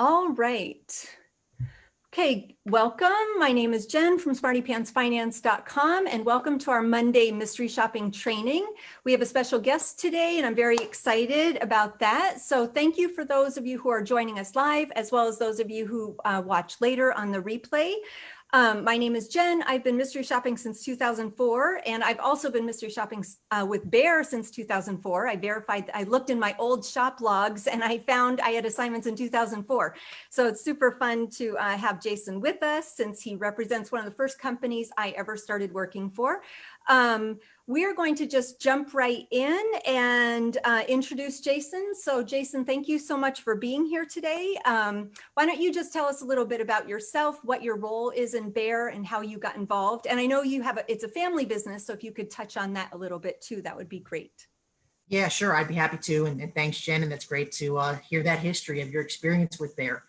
All right. Okay, welcome. My name is Jen from smartypantsfinance.com and welcome to our Monday mystery shopping training. We have a special guest today and I'm very excited about that. So thank you for those of you who are joining us live, as well as those of you who watch later on the replay. My name is Jen. I've been mystery shopping since 2004, and I've also been mystery shopping with Baer since 2004. I looked in my old shop logs and I found I had assignments in 2004. So it's super fun to have Jason with us, since he represents one of the first companies I ever started working for. We are going to just jump right in and introduce Jason. So Jason, thank you so much for being here today. Why don't you just tell us a little bit about yourself, what your role is in Baer and how you got involved? And I know you have it's a family business, so if you could touch on that a little bit too, that would be great. Yeah, sure. I'd be happy to. And thanks, Jen. And that's great to hear that history of your experience with Baer.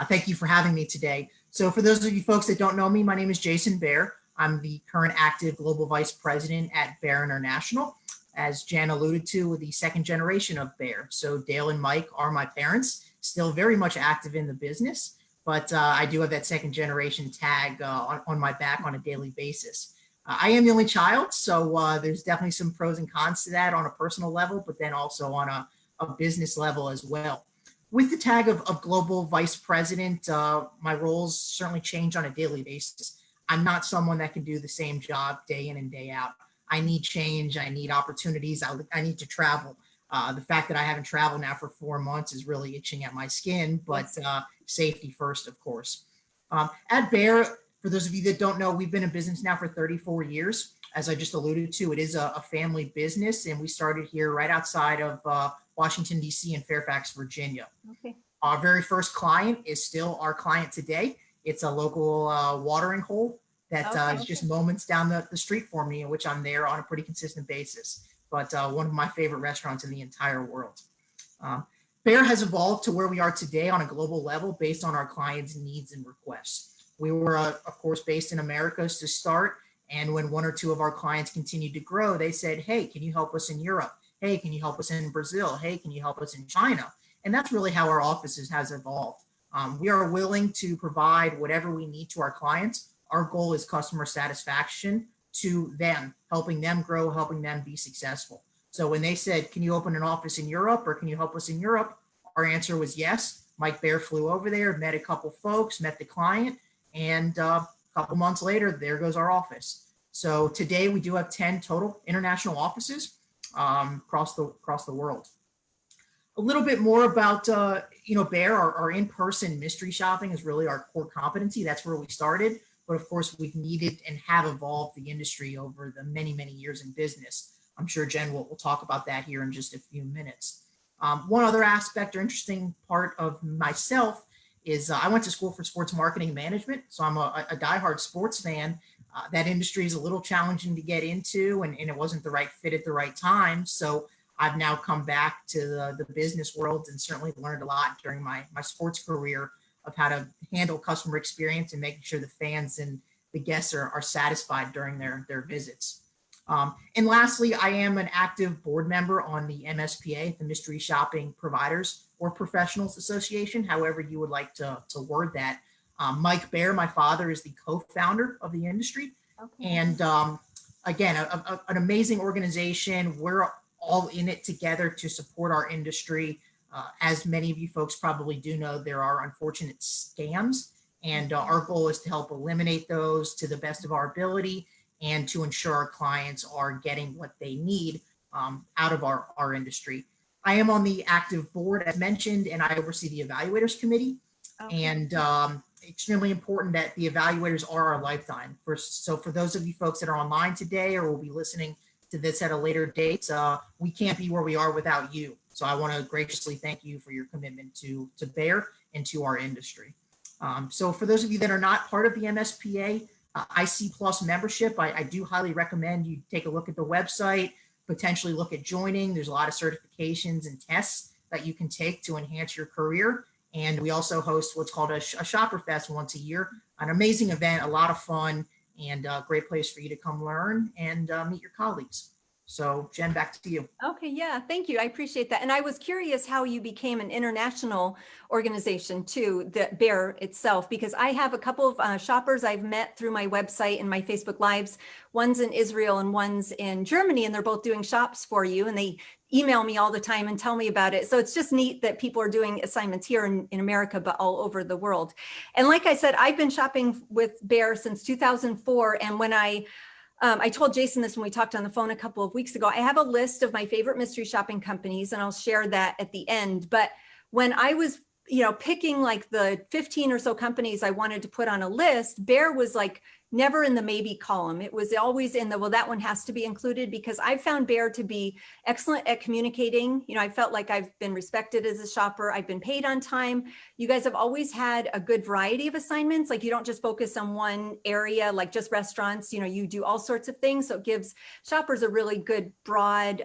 Thank you for having me today. So for those of you folks that don't know me, my name is Jason Baer. I'm the current active global vice president at Baer International. As Jen alluded to, with the second generation of Baer. So Dale and Mike are my parents, still very much active in the business, but I do have that second generation tag on my back on a daily basis. I am the only child, so there's definitely some pros and cons to that on a personal level, but then also on a business level as well. With the tag of global vice president, my roles certainly change on a daily basis. I'm not someone that can do the same job day in and day out. I need change. I need opportunities. I need to travel. The fact that I haven't traveled now for 4 months is really itching at my skin, but safety first, of course. At Baer, for those of you that don't know, we've been in business now for 34 years. As I just alluded to, it is a family business, and we started here right outside of Washington, D.C. and Fairfax, Virginia. Okay. Our very first client is still our client today. It's a local watering hole that is just moments down the street for me, in which I'm there on a pretty consistent basis. But one of my favorite restaurants in the entire world. Baer has evolved to where we are today on a global level based on our clients' needs and requests. We were, of course, based in Americas to start. And when one or two of our clients continued to grow, they said, hey, can you help us in Europe? Hey, can you help us in Brazil? Hey, can you help us in China? And that's really how our offices has evolved. We are willing to provide whatever we need to our clients. Our goal is customer satisfaction to them, helping them grow, helping them be successful. So when they said, can you open an office in Europe, or can you help us in Europe? Our answer was yes. Mike Baer flew over there, met a couple folks, met the client, and a couple months later, there goes our office. So today we do have 10 total international offices across the world. A little bit more about Baer. Our in-person mystery shopping is really our core competency. That's where we started. But of course, we've needed and have evolved the industry over the many, many years in business. I'm sure Jen will talk about that here in just a few minutes. One other aspect or interesting part of myself is I went to school for sports marketing management. So I'm a diehard sports fan. That industry is a little challenging to get into, and it wasn't the right fit at the right time. So I've now come back to the business world and certainly learned a lot during my sports career of how to handle customer experience and making sure the fans and the guests are satisfied during their visits. And lastly, I am an active board member on the MSPA, the Mystery Shopping Providers or Professionals Association, however you would like to word that. Mike Baer, my father, is the co-founder of the industry. Okay. And again, an amazing organization. We're all in it together to support our industry. As many of you folks probably do know, there are unfortunate scams, and our goal is to help eliminate those to the best of our ability and to ensure our clients are getting what they need out of our industry. I am on the active board, as mentioned, and I oversee the evaluators committee. Okay. And extremely important that the evaluators are our lifetime. So for those of you folks that are online today or will be listening to this at a later date, we can't be where we are without you. So I want to graciously thank you for your commitment to Baer and to our industry. So for those of you that are not part of the MSPA, IC Plus membership, I do highly recommend you take a look at the website, potentially look at joining. There's a lot of certifications and tests that you can take to enhance your career. And we also host what's called a Shopper Fest once a year, an amazing event, a lot of fun, and a great place for you to come learn and meet your colleagues. So Jen, back to you. Okay, yeah, thank you. I appreciate that. And I was curious how you became an international organization too, the Baer itself, because I have a couple of shoppers I've met through my website and my Facebook Lives. One's in Israel and one's in Germany, and they're both doing shops for you. And they email me all the time and tell me about it. So it's just neat that people are doing assignments here in America, but all over the world. And like I said, I've been shopping with Baer since 2004. And when I told Jason this when we talked on the phone a couple of weeks ago. I have a list of my favorite mystery shopping companies, and I'll share that at the end. But when I was, picking like the 15 or so companies I wanted to put on a list, Baer was like never in the maybe column. It was always in the, well, that one has to be included, because I found Baer to be excellent at communicating. I felt like I've been respected as a shopper. I've been paid on time. You guys have always had a good variety of assignments. Like, you don't just focus on one area, like just restaurants, you do all sorts of things. So it gives shoppers a really good broad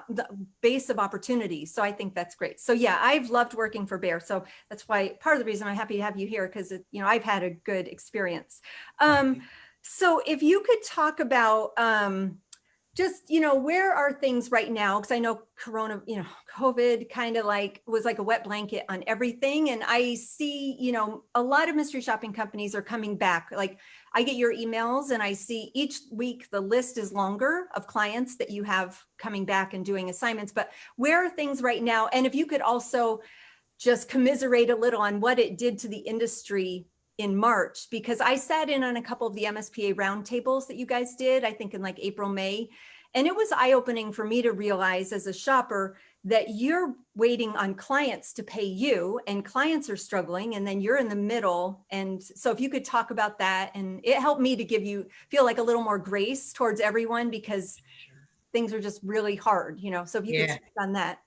the base of opportunities. So I think that's great. So yeah, I've loved working for Baer. So that's why part of the reason I'm happy to have you here, because I've had a good experience. So if you could talk about just, where are things right now? Because I know COVID kind of was like a wet blanket on everything. And I see, a lot of mystery shopping companies are coming back. Like, I get your emails and I see each week the list is longer of clients that you have coming back and doing assignments. But where are things right now? And if you could also just commiserate a little on what it did to the industry in March, because I sat in on a couple of the MSPA roundtables that you guys did, I think in like April, May. And it was eye-opening for me to realize as a shopper that you're waiting on clients to pay you, and clients are struggling, and then you're in the middle. And so if you could talk about that, and it helped me to feel like a little more grace towards everyone, because things are just really hard, so if you could speak on that.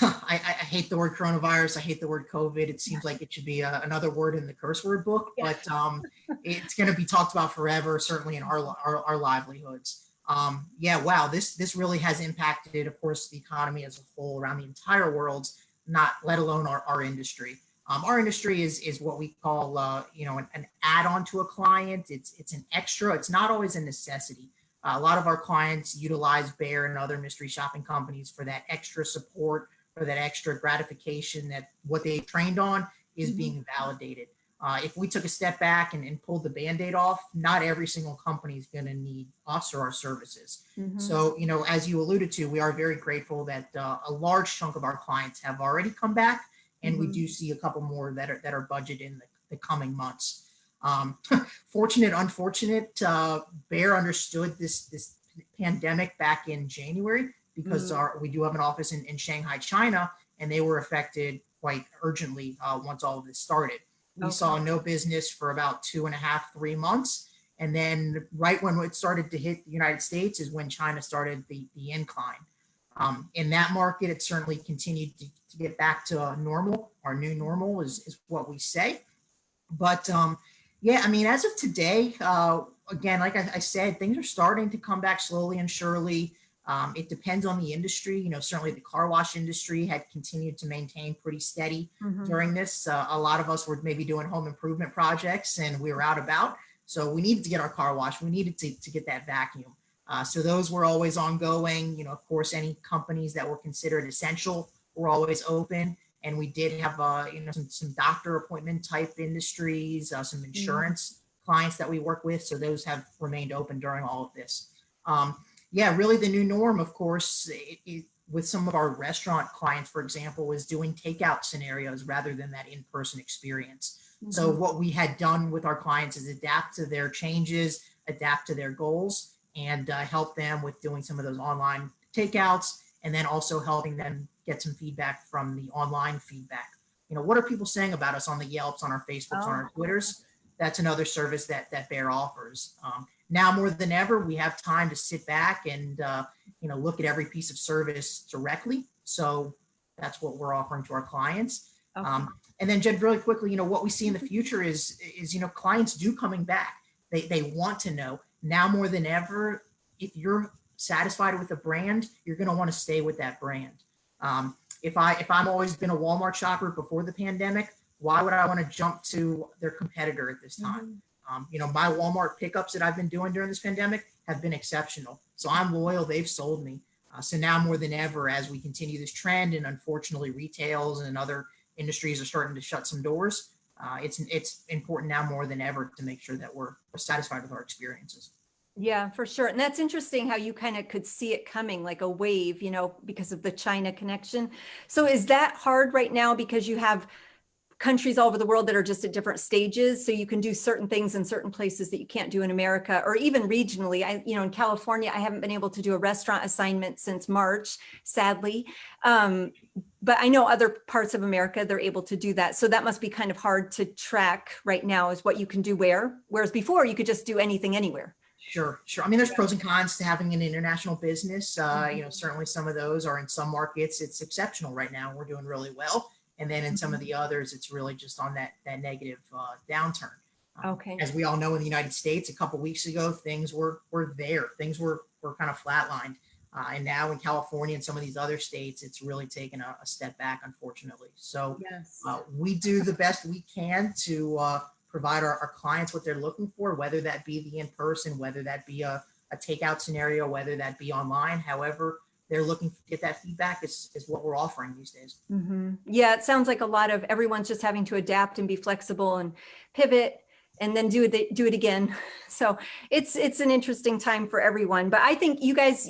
I hate the word coronavirus. I hate the word COVID. It seems like it should be another word in the curse word book, but it's going to be talked about forever, certainly in our livelihoods. Yeah, wow, this really has impacted, of course, the economy as a whole around the entire world, not let alone our industry. Our industry is what we call, an add-on to a client. It's an extra. It's not always a necessity. A lot of our clients utilize Baer and other mystery shopping companies for that extra support, for that extra gratification that what they trained on is being validated. If we took a step back and pulled the Band-Aid off, not every single company is going to need us or our services. So, as you alluded to, we are very grateful that a large chunk of our clients have already come back, and we do see a couple more that are budgeted in the coming months. Fortunate, unfortunate, Baer understood this pandemic back in January, because we do have an office in Shanghai, China, and they were affected quite urgently once all of this started. We saw no business for about 2.5, 3 months. And then right when it started to hit the United States is when China started the incline. In that market, it certainly continued to get back to normal. Our new normal is what we say. But yeah, I mean, as of today, again, like I said, things are starting to come back slowly and surely. It depends on the industry. Certainly the car wash industry had continued to maintain pretty steady during this. A lot of us were maybe doing home improvement projects and we were out about. So we needed to get our car washed. We needed to get that vacuum. So those were always ongoing. Of course, any companies that were considered essential were always open. And we did have, some doctor appointment type industries, some insurance clients that we work with. So those have remained open during all of this. Yeah, really the new norm, of course, with some of our restaurant clients, for example, is doing takeout scenarios rather than that in-person experience. So what we had done with our clients is adapt to their changes, adapt to their goals, and help them with doing some of those online takeouts, and then also helping them get some feedback from the online feedback. What are people saying about us on the Yelps, on our Facebooks, on our Twitters? That's another service that Baer offers. Now more than ever, we have time to sit back and look at every piece of service directly. So that's what we're offering to our clients. And then, Jen, really quickly, what we see in the future is clients do coming back. They want to know now more than ever. If you're satisfied with a brand, you're going to want to stay with that brand. If I'm always been a Walmart shopper before the pandemic, why would I want to jump to their competitor at this time? My Walmart pickups that I've been doing during this pandemic have been exceptional. So I'm loyal. They've sold me. So now more than ever, as we continue this trend, and unfortunately retails and other industries are starting to shut some doors, it's important now more than ever to make sure that we're satisfied with our experiences. Yeah, for sure. And that's interesting how you kind of could see it coming like a wave, because of the China connection. So is that hard right now because you have countries all over the world that are just at different stages? So you can do certain things in certain places that you can't do in America, or even regionally. In California, I haven't been able to do a restaurant assignment since March, sadly. But I know other parts of America, they're able to do that. So that must be kind of hard to track right now, is what you can do where, whereas before you could just do anything anywhere. Sure, sure. I mean, there's pros and cons to having an international business. Certainly some of those are in some markets, it's exceptional right now. We're doing really well. And then in some of the others, it's really just on that negative downturn. Okay. As we all know, in the United States, a couple of weeks ago, things were there. Things were kind of flatlined. And now in California and some of these other states, it's really taken a step back, unfortunately. So Yes. we do the best we can to provide our clients what they're looking for, whether that be the in-person, whether that be a takeout scenario, whether that be online. However they're looking to get that feedback is what we're offering these days. Mm-hmm. Yeah, it sounds like a lot of everyone's just having to adapt and be flexible and pivot and then do it again. So it's an interesting time for everyone. But I think you guys,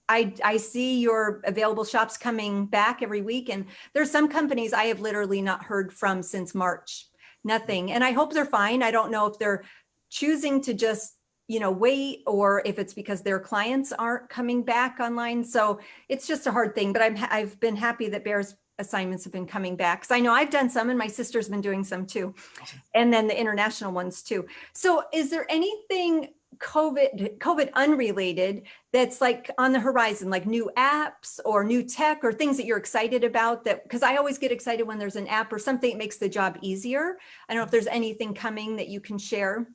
I see your available shops coming back every week, and there's some companies I have literally not heard from since March. Nothing. And I hope they're fine. I don't know if they're choosing to just wait, or if it's because their clients aren't coming back online. So it's just a hard thing, but I've been happy that Baer's assignments have been coming back. Cause I know I've done some, and my sister's been doing some too. Awesome. And then the international ones too. So is there anything COVID unrelated that's like on the horizon, like new apps or new tech or things that you're excited about? That, because I always get excited when there's an app or something that makes the job easier. I don't know if there's anything coming that you can share.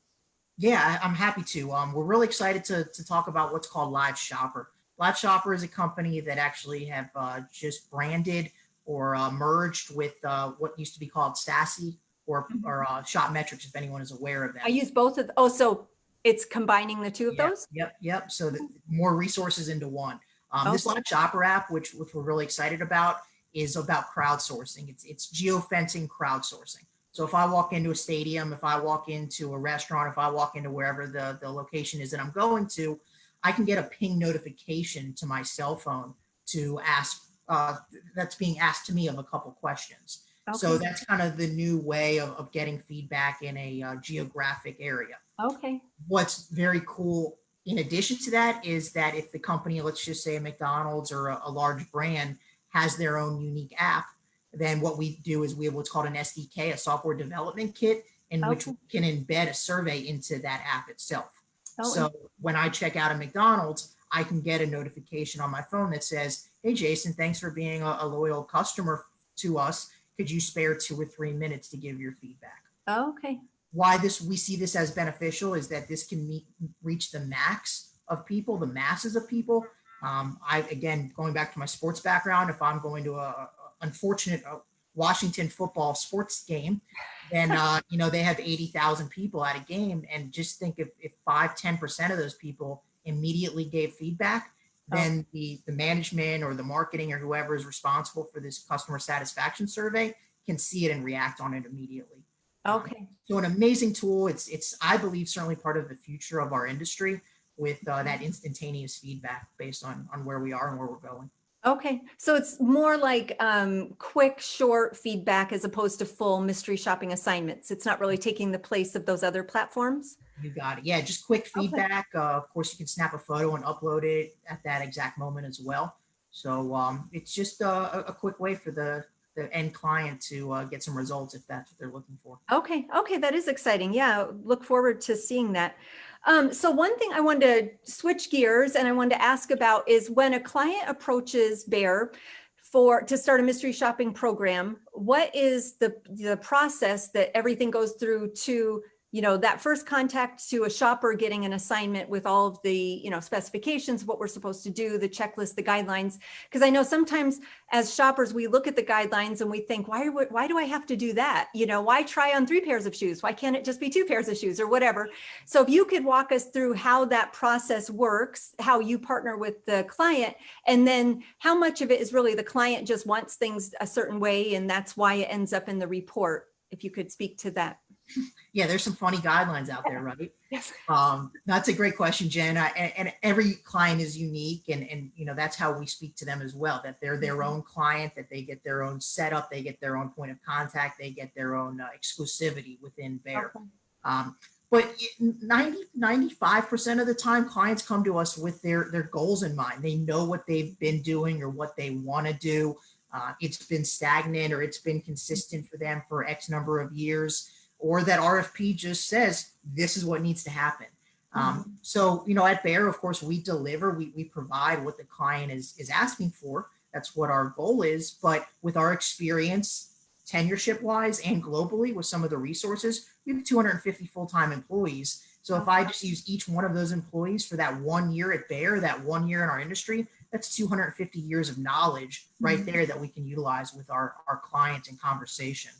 Yeah, I'm happy to. We're really excited to talk about what's called Live Shopper. Live Shopper is a company that actually have just branded or merged with what used to be called Sassy or Shop Metrics, if anyone is aware of that. I use both of, so it's combining the two of those? Yep. So more resources into one. This Live Shopper app, which we're really excited about, is about crowdsourcing. It's geofencing crowdsourcing. So if I walk into a stadium, if I walk into a restaurant, if I walk into wherever the location is that I'm going to, I can get a ping notification to my cell phone to ask, that's being asked to me of a couple questions. Okay. So that's kind of the new way of getting feedback in a geographic area. Okay. What's very cool in addition to that is that if the company, let's just say a McDonald's or a large brand, has their own unique app, then what we do is we have what's called an SDK, a software development kit, in which we can embed a survey into that app itself. So when I check out a McDonald's, I can get a notification on my phone that says, hey, Jason, thanks for being a loyal customer to us. Could you spare 2 or 3 minutes to give your feedback? Okay. Why we see this as beneficial is that this can reach the max of people, the masses of people. Again, going back to my sports background, if I'm going to a unfortunate Washington football sports game, then they have 80,000 people at a game, and just think if 5-10% of those people immediately gave feedback, then the management or the marketing or whoever is responsible for this customer satisfaction survey can see it and react on it immediately. Okay. So an amazing tool. It's I believe certainly part of the future of our industry, with that instantaneous feedback based on where we are and where we're going. Okay. So it's more like quick, short feedback as opposed to full mystery shopping assignments. It's not really taking the place of those other platforms. You got it. Yeah, just quick feedback. Okay. Of course, you can snap a photo and upload it at that exact moment as well. So it's just a quick way for the end client to get some results if that's what they're looking for. Okay. Okay. That is exciting. Yeah. Look forward to seeing that. So one thing I wanted to switch gears and I wanted to ask about is when a client approaches Baer to start a mystery shopping program, what is the process that everything goes through to that first contact to a shopper getting an assignment with all of the, specifications, what we're supposed to do, the checklist, the guidelines. Because I know sometimes as shoppers, we look at the guidelines and we think, why do I have to do that? Why try on 3 pairs of shoes? Why can't it just be 2 pairs of shoes or whatever? So if you could walk us through how that process works, how you partner with the client, and then how much of it is really the client just wants things a certain way and that's why it ends up in the report, if you could speak to that. Yeah, there's some funny guidelines out there, right? Yes. That's a great question, Jen. And every client is unique, and that's how we speak to them as well. That they're their own client, that they get their own setup, they get their own point of contact, they get their own exclusivity within Baer. Okay. But 95% of the time, clients come to us with their goals in mind. They know what they've been doing or what they want to do. It's been stagnant or it's been consistent for them for X number of years. Or that RFP just says, this is what needs to happen. So, at Baer, of course, we deliver, we provide what the client is asking for. That's what our goal is. But with our experience, tenureship wise and globally with some of the resources, we have 250 full-time employees. So if I just use each one of those employees for that 1 year at Baer, that 1 year in our industry, that's 250 years of knowledge right there that we can utilize with our clients in conversation.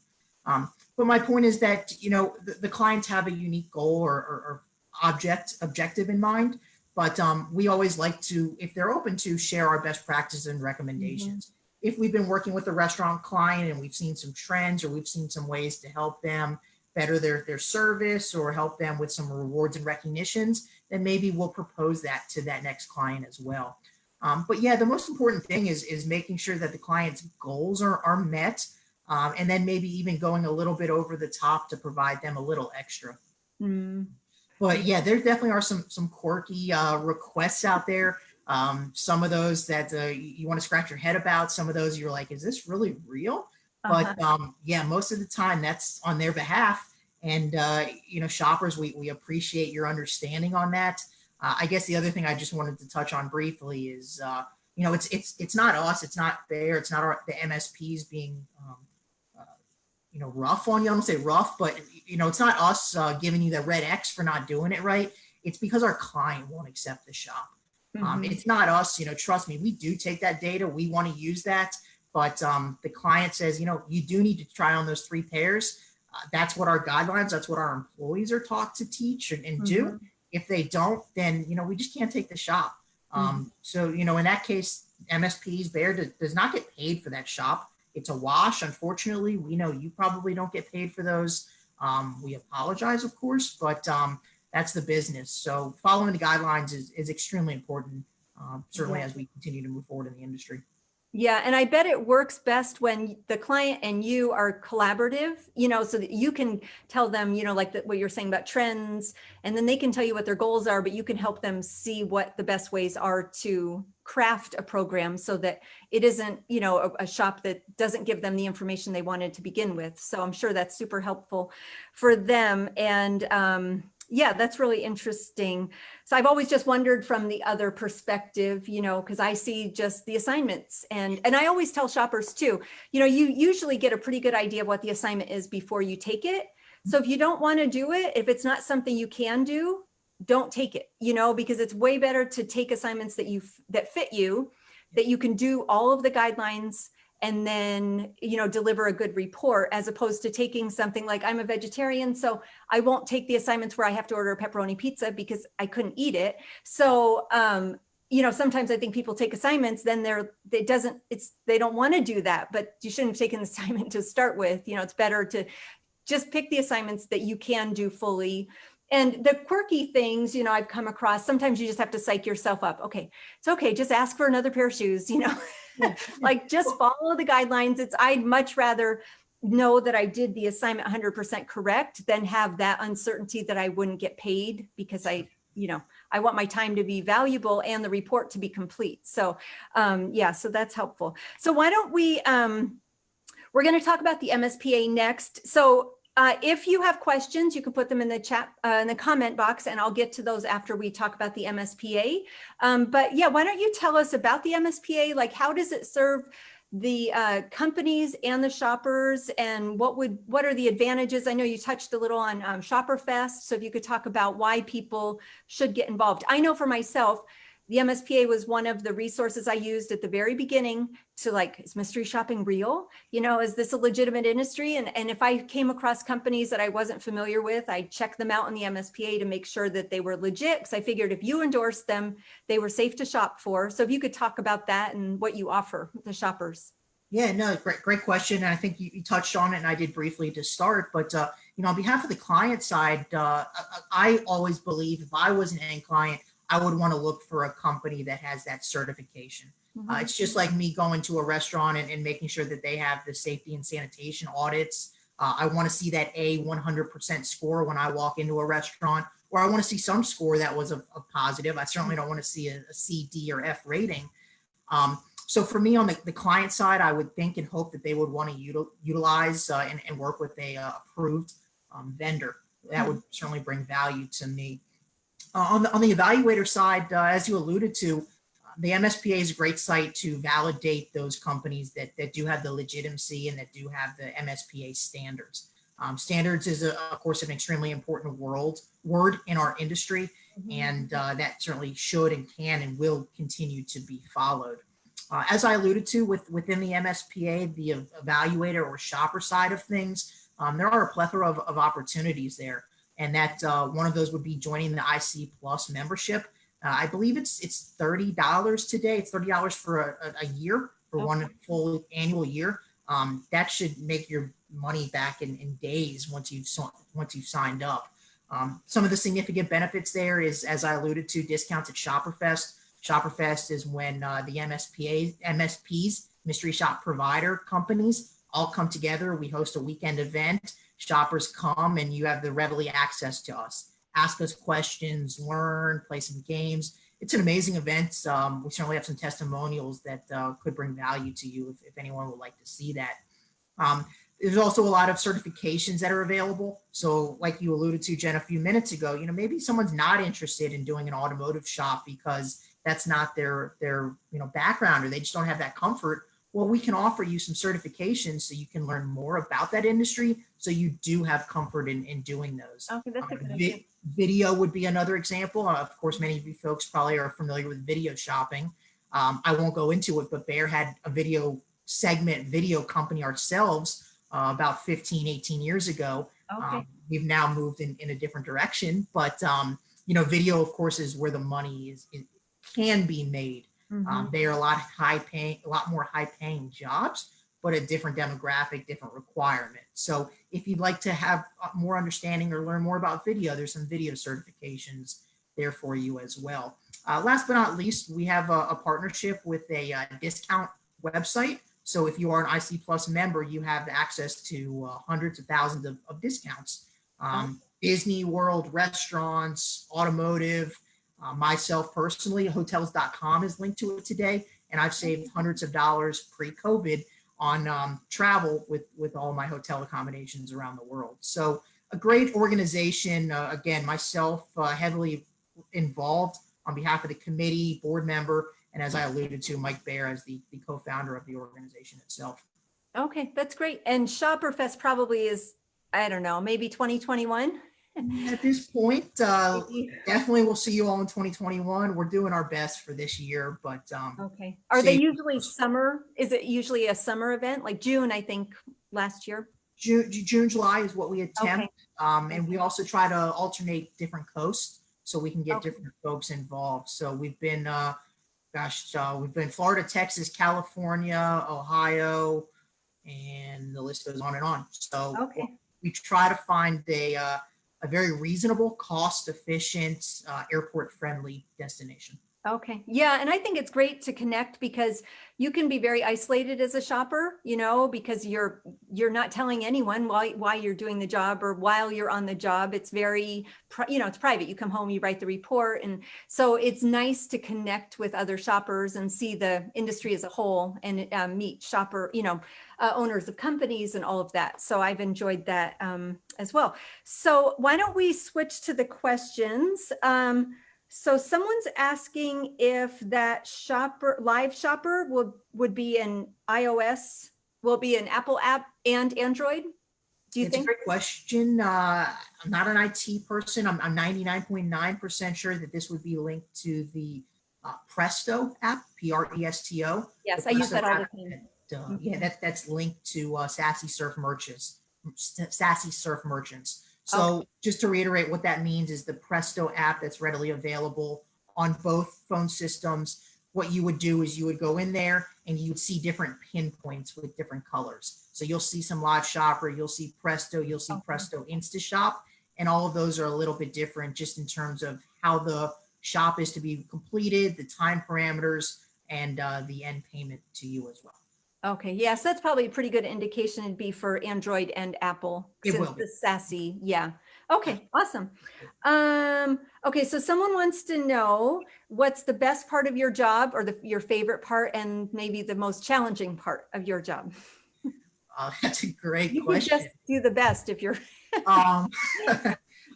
But my point is that, the clients have a unique goal or objective in mind, but we always like to, if they're open to, share our best practices and recommendations. If we've been working with a restaurant client and we've seen some trends or we've seen some ways to help them better their service or help them with some rewards and recognitions, then maybe we'll propose that to that next client as well. But yeah, the most important thing is making sure that the client's goals are met. And then maybe even going a little bit over the top to provide them a little extra. But yeah, there definitely are some quirky requests out there. Some of those that you want to scratch your head about. Some of those you're like, is this really real? But yeah, most of the time that's on their behalf. And shoppers, we appreciate your understanding on that. I guess the other thing I just wanted to touch on briefly is it's not us, it's not Baer, it's not the MSPs being rough on you. I don't say rough, but it's not us giving you the red X for not doing it right. It's because our client won't accept the shop. It's not us, trust me, we do take that data. We want to use that, but the client says, you do need to try on those 3 pairs. That's what our guidelines, that's what our employees are taught to teach and do. If they don't, then, we just can't take the shop. So, in that case, MSPs, Baer does not get paid for that shop. It's a wash. Unfortunately, we know you probably don't get paid for those. We apologize, of course, but that's the business. So following the guidelines is extremely important, certainly as we continue to move forward in the industry. Yeah, and I bet it works best when the client and you are collaborative, so that you can tell them, like what you're saying about trends, and then they can tell you what their goals are, but you can help them see what the best ways are to craft a program so that it isn't, a shop that doesn't give them the information they wanted to begin with. So I'm sure that's super helpful for them. And yeah, that's really interesting. So I've always just wondered from the other perspective, because I see just the assignments and I always tell shoppers too, you usually get a pretty good idea of what the assignment is before you take it. So if you don't want to do it, if it's not something you can do, don't take it, because it's way better to take assignments that fit you, that you can do all of the guidelines and then, deliver a good report, as opposed to taking something like, I'm a vegetarian, so I won't take the assignments where I have to order a pepperoni pizza because I couldn't eat it. So, sometimes I think people take assignments, then they don't want to do that, but you shouldn't have taken the assignment to start with. It's better to just pick the assignments that you can do fully. And the quirky things, I've come across, sometimes you just have to psych yourself up. Okay, it's okay, just ask for another pair of shoes, like just follow the guidelines. I'd much rather know that I did the assignment 100% correct than have that uncertainty that I wouldn't get paid because I want my time to be valuable and the report to be complete. So yeah, so that's helpful. So why don't we're going to talk about the MSPA next. So if you have questions, you can put them in the chat, in the comment box, and I'll get to those after we talk about the MSPA. But yeah, why don't you tell us about the MSPA? Like, how does it serve the companies and the shoppers, and what are the advantages? I know you touched a little on Shopperfest, so if you could talk about why people should get involved. I know for myself, the MSPA was one of the resources I used at the very beginning to like, is mystery shopping real? You know, is this a legitimate industry? And if I came across companies that I wasn't familiar with, I'd check them out in the MSPA to make sure that they were legit. Because I figured if you endorsed them, they were safe to shop for. So if you could talk about that and what you offer the shoppers. Yeah, no, great question. And I think you touched on it, and I did briefly to start. But on behalf of the client side, I always believe if I was an end client, I would want to look for a company that has that certification. It's just like me going to a restaurant and making sure that they have the safety and sanitation audits. I want to see that A 100% score when I walk into a restaurant, or I want to see some score that was a positive. I certainly don't want to see a C, D, or F rating. So for me on the client side, I would think and hope that they would want to utilize and work with a approved vendor. That would certainly bring value to me. On the evaluator side, as you alluded to, the MSPA is a great site to validate those companies that do have the legitimacy and that do have the MSPA standards. Standards is, of course, an extremely important word in our industry, and that certainly should and can and will continue to be followed. As I alluded to within the MSPA, the evaluator or shopper side of things, there are a plethora of opportunities there. And that one of those would be joining the IC Plus membership. I believe it's $30 today. It's $30 for a year, for one full annual year. That should make your money back in days once you've signed up. Some of the significant benefits there is, as I alluded to, discounts at Shopperfest. Shopperfest is when the MSPs, mystery shop provider companies, all come together. We host a weekend event. Shoppers come and you have the readily access to us. Ask us questions, learn, play some games. It's an amazing event. We certainly have some testimonials that could bring value to you if anyone would like to see that. There's also a lot of certifications that are available. So like you alluded to, Jen, a few minutes ago, maybe someone's not interested in doing an automotive shop because that's not their background, or they just don't have that comfort. Well, we can offer you some certifications so you can learn more about that industry, so you do have comfort in doing those. Okay, that's a good idea. Video would be another example. Of course, many of you folks probably are familiar with video shopping. I won't go into it, but Baer had a video company ourselves about 15, 18 years ago. Okay. We've now moved in a different direction, but video, of course, is where the money can be made. They are a lot more high-paying jobs, but a different demographic, different requirement. So if you'd like to have more understanding or learn more about video, there's some video certifications there for you as well. Last but not least, we have a partnership with a discount website. So if you are an IC Plus member, you have access to hundreds of thousands of discounts. Disney World, restaurants, automotive. Myself personally, hotels.com is linked to it today, and I've saved hundreds of dollars pre-COVID on travel with all my hotel accommodations around the world. So a great organization. Again, myself heavily involved on behalf of the committee, board member, and as I alluded to, Mike Baer as the co-founder of the organization itself. Okay, that's great. And Shopperfest probably is, I don't know, maybe 2021? At this point, definitely we'll see you all in 2021. We're doing our best for this year, but okay. Are they usually summer? Is it usually a summer event, like June, I think, last year? June, July is what we attempt. Okay. And we also try to alternate different coasts so we can get different folks involved. So we've been, we've been Florida, Texas, California, Ohio, and the list goes on and on. So we try to find a very reasonable, cost-efficient, airport-friendly destination. Okay. Yeah. And I think it's great to connect because you can be very isolated as a shopper, because you're not telling anyone why you're doing the job or while you're on the job. It's very, it's private. You come home, you write the report. And so it's nice to connect with other shoppers and see the industry as a whole and meet shopper, owners of companies and all of that. So I've enjoyed that as well. So why don't we switch to the questions? So someone's asking if that live shopper would be an iOS, will be an Apple app and Android? Do you It's a think? great question. I'm not an IT person. I'm 99.9% sure that this would be linked to the Presto app, Presto. The Yes, I use Presto that all the app time. yeah, that's linked to Sassy Surf Merchants. Sassy Surf Merchants. Okay. So just to reiterate, what that means is the Presto app that's readily available on both phone systems. What you would do is you would go in there and you would see different pinpoints with different colors. So you'll see some live shopper, you'll see Presto, you'll see Okay. Presto InstaShop, and all of those are a little bit different just in terms of how the shop is to be completed, the time parameters, and the end payment to you as well. Okay, yes, that's probably a pretty good indication it'd be for Android and Apple It since will be. the Sassy, yeah. Okay, awesome. Okay, so someone wants to know what's the best part of your job or your favorite part and maybe the most challenging part of your job? That's a great You could question. just do the best if you're, Um,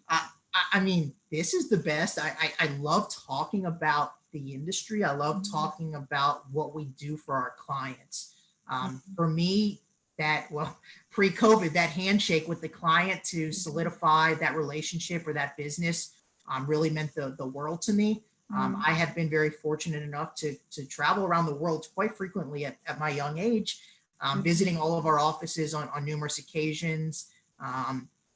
I, I mean, this is the best. I love talking about the industry. I love talking about what we do for our clients. For me, well, pre-COVID, that handshake with the client to solidify that relationship or that business really meant the world to me. I have been very fortunate enough to travel around the world quite frequently at my young age, visiting all of our offices on numerous occasions.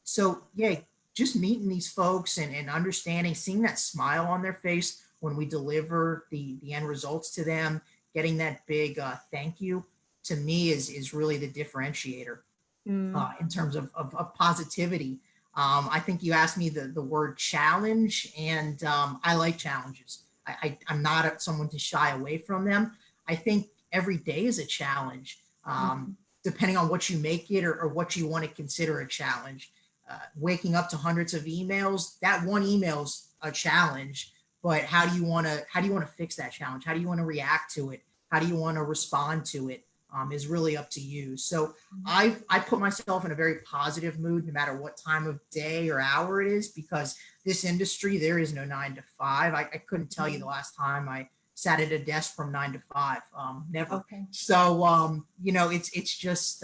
So yeah, just meeting these folks and understanding, seeing that smile on their face when we deliver the end results to them, getting that big thank you to me is really the differentiator in terms of positivity. I think you asked me the word challenge, and I like challenges. I'm not someone to shy away from them. I think every day is a challenge, depending on what you make it or what you want to consider a challenge. Waking up to hundreds of emails, that one email's a challenge, but how do you want to fix that challenge? How do you want to react to it? How do you want to respond to it? Is really up to you. So I put myself in a very positive mood no matter what time of day or hour it is, because this industry, there is no 9 to 5. I couldn't tell you the last time I sat at a desk from 9 to 5. Never. okay. So it's just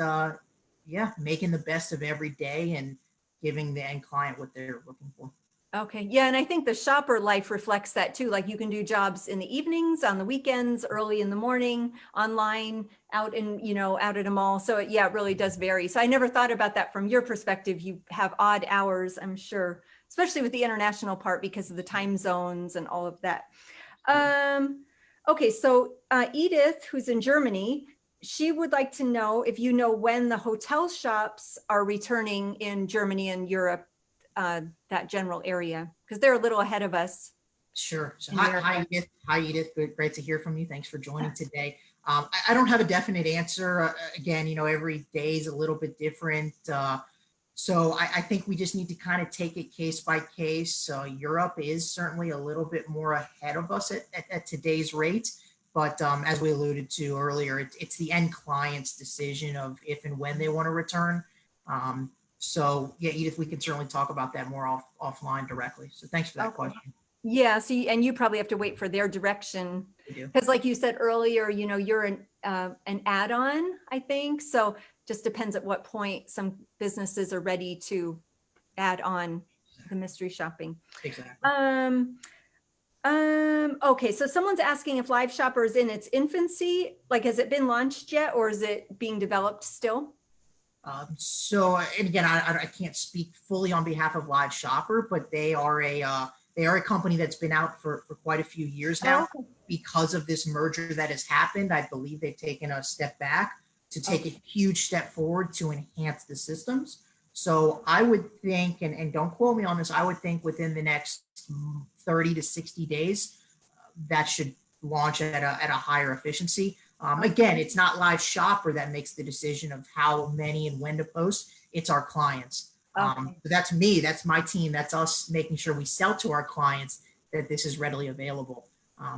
yeah, making the best of every day and giving the end client what they're looking for. Okay, yeah, and I think the shopper life reflects that too. Like you can do jobs in the evenings, on the weekends, early in the morning, online, out at a mall. So yeah, it really does vary. So I never thought about that from your perspective. You have odd hours, I'm sure, especially with the international part because of the time zones and all of that. Okay, so Edith, who's in Germany, she would like to know if you know when the hotel shops are returning in Germany and Europe, that general area, because they're a little ahead of us. Sure. So in hi, America. hi, Edith. Hi, Edith. Great to hear from you. Thanks for joining today. I don't have a definite answer. Again, every day is a little bit different. So I think we just need to kind of take it case by case. Europe is certainly a little bit more ahead of us at today's rate. But as we alluded to earlier, it's the end client's decision of if and when they want to return. So yeah, Edith, we can certainly talk about that more offline directly. So thanks for that Okay. question. Yeah, see, and you probably have to wait for their direction. We do. Because like you said earlier, you're an add-on, I think. So just depends at what point some businesses are ready to add on the mystery shopping. Exactly. Okay, so someone's asking if Live Shopper is in its infancy, like has it been launched yet or is it being developed still? And again, I can't speak fully on behalf of Live Shopper, but they are a company that's been out for quite a few years now. Oh, okay. Because of this merger that has happened, I believe they've taken a step back to take a huge step forward to enhance the systems. So I would think, and don't quote me on this, I would think within the next 30 to 60 days, that should launch at a higher efficiency. Again, it's not Live Shopper that makes the decision of how many and when to post. It's our clients. Okay. So that's me. That's my team. That's us making sure we sell to our clients that this is readily available.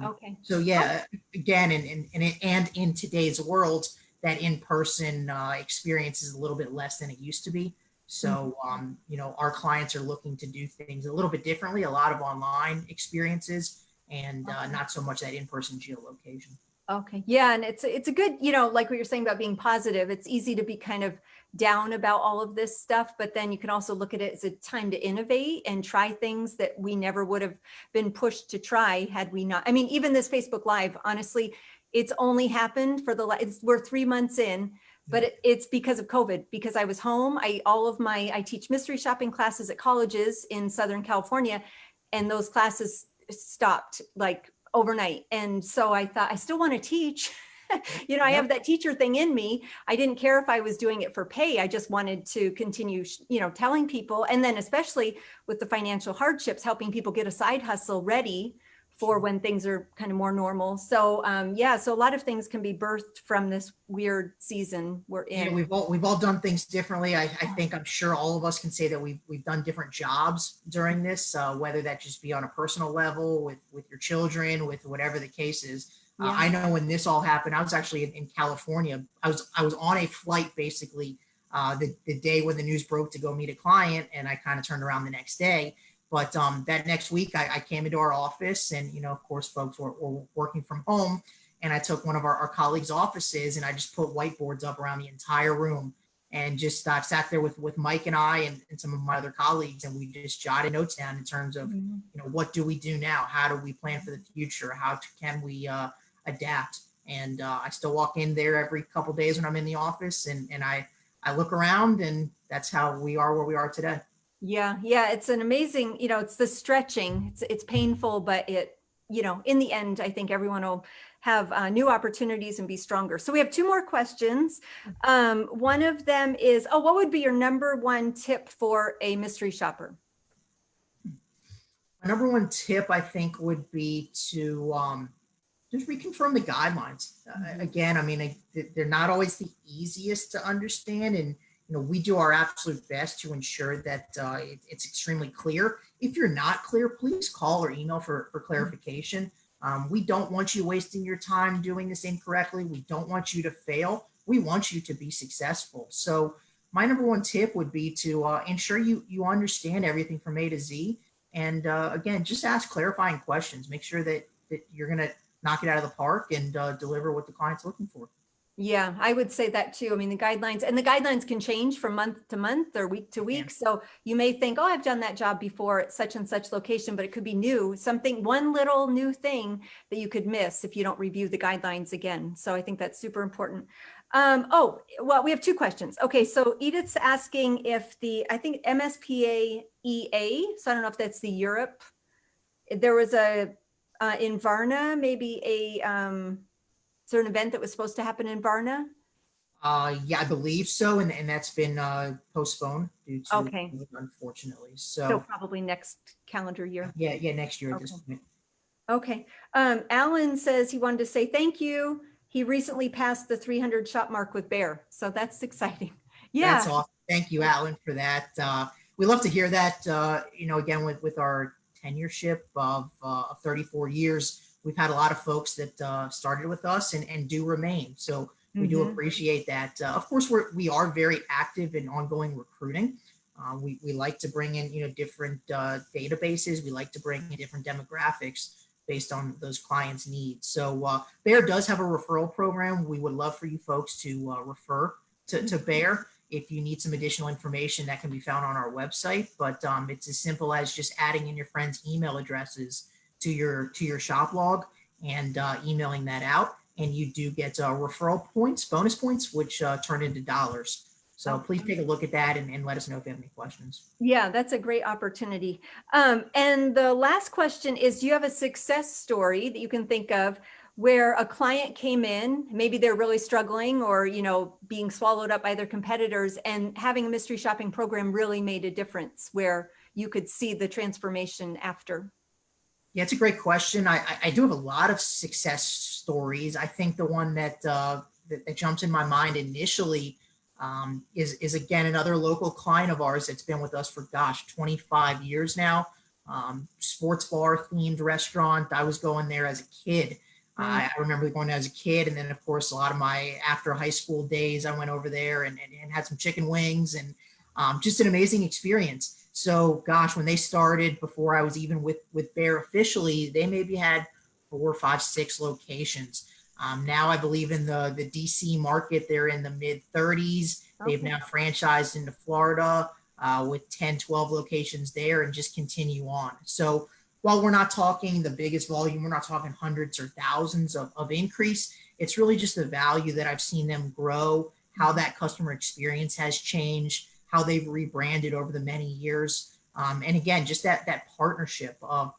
Okay. So yeah, again, and in today's world, that in-person experience is a little bit less than it used to be. So, our clients are looking to do things a little bit differently, a lot of online experiences and not so much that in-person geolocation. Okay. Yeah. And it's a good, like what you're saying about being positive. It's easy to be kind of down about all of this stuff, but then you can also look at it as a time to innovate and try things that we never would have been pushed to try had we not. I mean, even this Facebook Live, honestly, it's only happened for we're 3 months in, but it's because of COVID, because I was home. I teach mystery shopping classes at colleges in Southern California, and those classes stopped like overnight. And so I thought, I still want to teach. I have that teacher thing in me. I didn't care if I was doing it for pay. I just wanted to continue, telling people. And then especially with the financial hardships, helping people get a side hustle ready for when things are kind of more normal. So so a lot of things can be birthed from this weird season we're in. Yeah, we've all done things differently. I think I'm sure all of us can say that we've done different jobs during this, whether that just be on a personal level with your children, with whatever the case is. I know when this all happened, I was actually in California. I was on a flight basically the day when the news broke to go meet a client, and I kind of turned around the next day. But that next week, I came into our office, and of course, folks were working from home. And I took one of our colleagues' offices, and I just put whiteboards up around the entire room, and just sat there with Mike and I and some of my other colleagues, and we just jotted notes down in terms of what do we do now? How do we plan for the future? How can we adapt? And I still walk in there every couple of days when I'm in the office, and I look around, and that's how we are where we are today. Yeah, it's an amazing, it's the stretching. It's painful, but in the end, I think everyone will have new opportunities and be stronger. So we have 2 more questions. One of them is, what would be your number 1 tip for a mystery shopper? My number 1 tip, I think, would be to just reconfirm the guidelines. Again, I mean, they're not always the easiest to understand, and we do our absolute best to ensure that it's extremely clear. If you're not clear, please call or email for clarification. We don't want you wasting your time doing this incorrectly. We don't want you to fail. We want you to be successful. So my number 1 tip would be to ensure you understand everything from A to Z. And again, just ask clarifying questions. Make sure that you're going to knock it out of the park and deliver what the client's looking for. Yeah, I would say that too. I mean, the guidelines can change from month to month or week to week. So you may think, I've done that job before at such and such location, but it could be new, one little new thing that you could miss if you don't review the guidelines again. So I think that's super important. Well, we have 2 questions. Okay, so Edith's asking if I think MSPA EA, so I don't know if that's the Europe, there was in Varna, maybe is there an event that was supposed to happen in Varna? Yeah, I believe so, and that's been postponed due to COVID, unfortunately. So probably next calendar year. Yeah, next year at this point. Okay. Alan says he wanted to say thank you. He recently passed the 300 shop mark with Baer, so that's exciting. Yeah, that's awesome. Thank you, Alan, for that. We love to hear that. Again, with our tenureship of 34 years, we've had a lot of folks that started with us and do remain. So we do appreciate that. Of course, we are very active in ongoing recruiting. We like to bring in, different databases. We like to bring in different demographics based on those clients' needs. So Baer does have a referral program. We would love for you folks to refer to Baer. If you need some additional information, that can be found on our website. But it's as simple as just adding in your friends' email addresses to your shop log and emailing that out, and you do get referral points, bonus points, which turn into dollars. So please take a look at that and let us know if you have any questions. Yeah, that's a great opportunity. And the last question is, do you have a success story that you can think of where a client came in, maybe they're really struggling or, being swallowed up by their competitors, and having a mystery shopping program really made a difference where you could see the transformation after? Yeah, it's a great question. I do have a lot of success stories. I think the one that jumps in my mind initially is again another local client of ours that's been with us for 25 years now. Sports bar themed restaurant. I was going there as a kid. I remember going there as a kid, and then of course a lot of my after high school days I went over there and had some chicken wings, and Just an amazing experience. So gosh, when they started, before I was even with Baer officially, they maybe had 4, 5, 6 locations. Now I believe in the DC market, they're in the mid 30s. They've Okay. now franchised into Florida with 10, 12 locations there, and just continue on. So while we're not talking the biggest volume, we're not talking hundreds or thousands of increase. It's really just the value that I've seen them grow, how that customer experience has changed, how they've rebranded over the many years. And again, just that partnership of,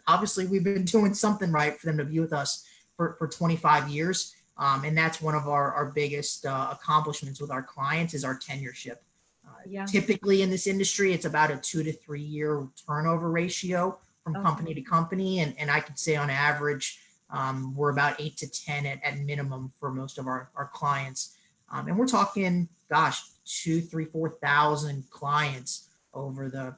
obviously we've been doing something right for them to be with us for 25 years. And that's one of our biggest accomplishments with our clients is our tenureship. Yeah. Typically in this industry, it's about a 2 to 3 year turnover ratio from company to company. And I could say on average, we're about 8 to 10 at minimum for most of our clients. And we're talking, gosh, 2, 3, 4,000 clients over the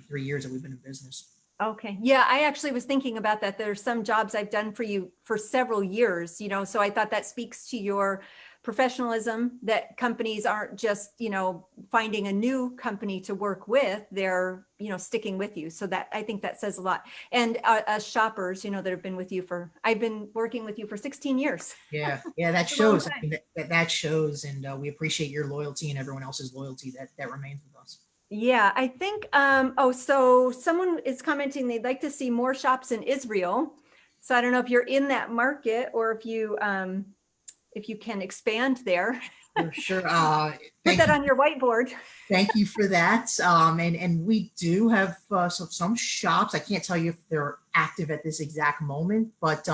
3 years that we've been in business. Okay. Yeah, I actually was thinking about that. There's some jobs I've done for you for several years, so I thought that speaks to your professionalism, that companies aren't just, finding a new company to work with, they're, sticking with you. So that, I think that says a lot. And as shoppers, that have been with you I've been working with you for 16 years. Yeah, that A long shows. I mean, that shows, and we appreciate your loyalty and everyone else's loyalty that remains with us. Yeah, I think, so someone is commenting they'd like to see more shops in Israel. So I don't know if you're in that market or if you can expand there. Sure. Put that on your whiteboard. Thank you for that. And we do have some shops. I can't tell you if they're active at this exact moment, but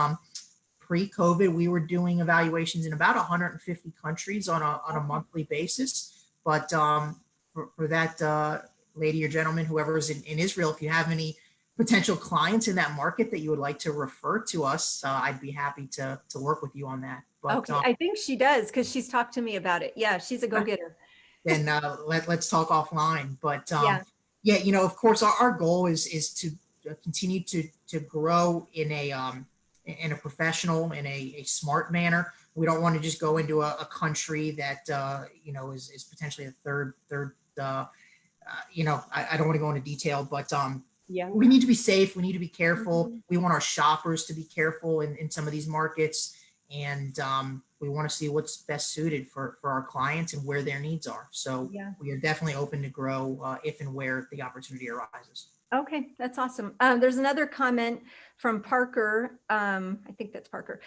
pre-COVID, we were doing evaluations in about 150 countries on a monthly basis. But for that lady or gentleman, whoever is in Israel, if you have any potential clients in that market that you would like to refer to us, I'd be happy to work with you on that. But, Okay, I think she does because she's talked to me about it. Yeah, she's a go-getter. Then let's talk offline. But Yeah. of course, our goal is to continue to grow in a professional, in a smart manner. We don't want to just go into a country that is potentially a third. I don't want to go into detail, but Yeah. we need to be safe. We need to be careful. We want our shoppers to be careful in some of these markets, and we want to see what's best suited for our clients and where their needs are. So we are definitely open to grow if and where the opportunity arises. Okay, that's awesome. There's another comment from Parker. I think that's Parker.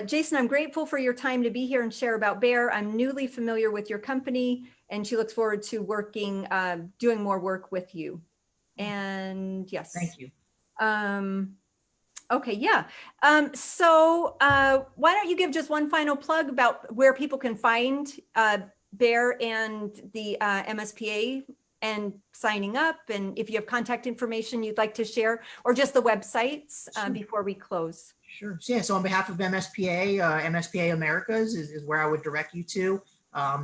Jason, I'm grateful for your time to be here and share about Baer. I'm newly familiar with your company, and she looks forward to doing more work with you. And yes. Thank you. Okay, yeah. So why don't you give just one final plug about where people can find Baer and the MSPA and signing up, and if you have contact information you'd like to share, or just the websites before we close. Sure. So on behalf of MSPA, MSPA Americas is where I would direct you to.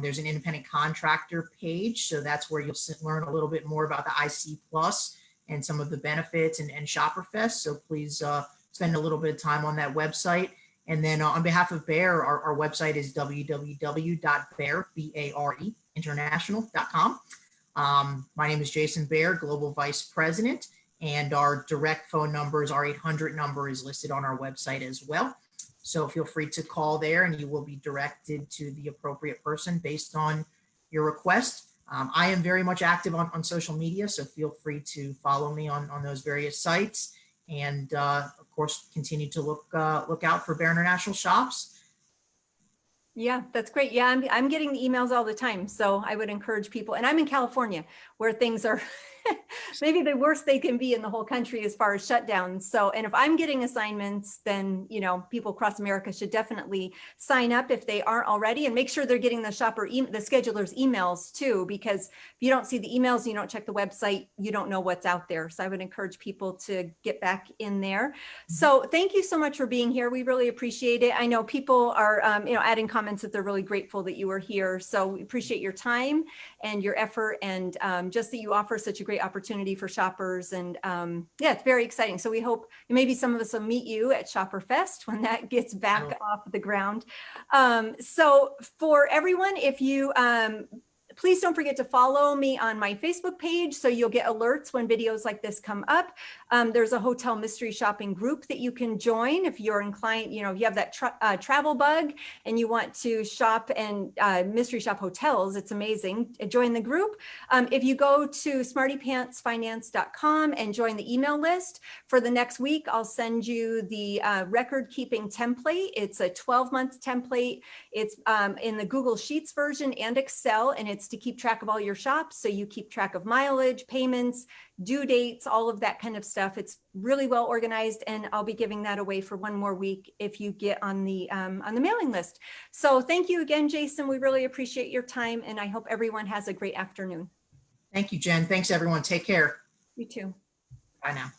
There's an independent contractor page, so that's where you'll learn a little bit more about the IC Plus and some of the benefits and Shopperfest. So please spend a little bit of time on that website. And then on behalf of Baer, our website is www.baerinternational.com. My name is Jason Baer, Global Vice President, and our direct phone numbers, our 800 number is listed on our website as well. So feel free to call there and you will be directed to the appropriate person based on your request. I am very much active on social media, so feel free to follow me on those various sites. And of course, continue to look out for Baer International shops. Yeah, that's great. Yeah, I'm getting the emails all the time. So I would encourage people, and I'm in California where things are maybe the worst they can be in the whole country as far as shutdowns. So, and if I'm getting assignments, then, people across America should definitely sign up if they aren't already, and make sure they're getting the the scheduler's emails too, because if you don't see the emails, you don't check the website, you don't know what's out there. So I would encourage people to get back in there. So thank you so much for being here. We really appreciate it. I know people are, adding comments that they're really grateful that you were here. So we appreciate your time and your effort, and just that you offer such a great opportunity for shoppers. And yeah, it's very exciting. So we hope maybe some of us will meet you at Shopperfest when that gets back off the ground. So for everyone, if you Please don't forget to follow me on my Facebook page so you'll get alerts when videos like this come up. There's a hotel mystery shopping group that you can join if you're inclined, you know, if you have that travel bug and you want to shop and mystery shop hotels. It's amazing. Join the group. If you go to smartypantsfinance.com and join the email list for the next week, I'll send you the record keeping template. It's a 12-month template. It's in the Google Sheets version and Excel, and it's to keep track of all your shops. So you keep track of mileage, payments, due dates, all of that kind of stuff. It's really well organized, and I'll be giving that away for one more week if you get on the mailing list. So thank you again, Jason. We really appreciate your time, and I hope everyone has a great afternoon. Thank you, Jen. Thanks, everyone. Take care. You too. Bye now.